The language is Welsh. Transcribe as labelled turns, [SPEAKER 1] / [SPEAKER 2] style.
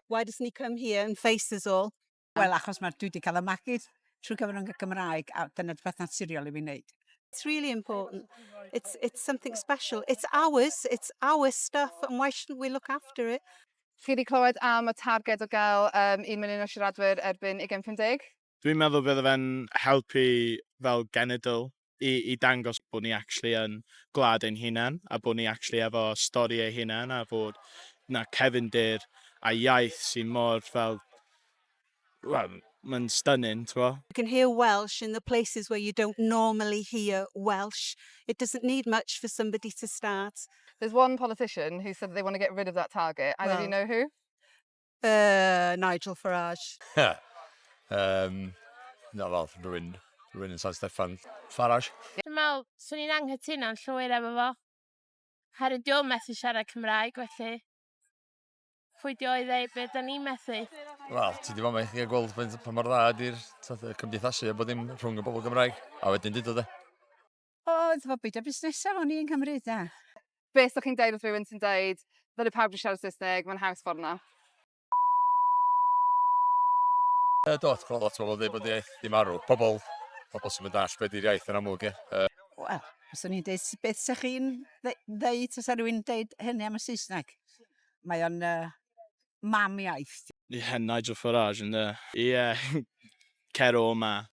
[SPEAKER 1] Why doesn't he come here and face us all?
[SPEAKER 2] Wel, achos dwi wedi cael y magyd trwy gyfrwng y Gymraeg, a dyna'r peth naturiol I fi wneud.
[SPEAKER 1] It's really important. It's something special. It's ours. It's our stuff, and why shouldn't we look after it?
[SPEAKER 3] Chi wedi clywed am y targed o gael 1 miliwn o siaradwyr erbyn 2050?
[SPEAKER 4] Dwi'n meddwl bydde fe'n helpu fel genedl i dangos bod ni actually yn gwlad ein hunan a bod ni actually efo stori ei hunan a bod na cefndir a iaith sy'n mor fel, wel, mae'n stunning, t'wo?
[SPEAKER 1] You can hear Welsh in the places where you don't normally hear Welsh. It doesn't need much for somebody to start.
[SPEAKER 3] There's one politician who said they want to get rid of that target. Either of you know who?
[SPEAKER 1] Nigel Farage.
[SPEAKER 5] No, fel rhywun yn San Steffan. Farage.
[SPEAKER 6] Dwi'n meddwl, swn i'n anghytuno'n llwyr efo fo. Herwydd diolch methu siarad Cymraeg, felly pwy dio I ddeu beth da ni'n methu?
[SPEAKER 5] Wel, ti di fama I chi a gweld pa mor dda ydy'r cymdeithasu a bod dim rhwng y bobl Gymraeg. A wedyn dyd o de.
[SPEAKER 2] Oedd fo byd o busnesau o'n i'n Cymru, da.
[SPEAKER 3] Beth ydych chi'n deud wrth rhywun sy'n deud ddylai pawb yn siarad Saesneg, mae'n haws ffordd na?
[SPEAKER 5] Do, ti'n lot o bobl dweud bod iaith di marw. Pobl sy'n mynd all beth i'r iaith yn amlwg, ie.
[SPEAKER 2] Wel, os o'n i'n deud beth sy'ch chi'n ddeud os rhywun deud hynny am y Saesneg. Mae o'n mam iaith.
[SPEAKER 4] Nigel Farage yn Ie, cer o ma.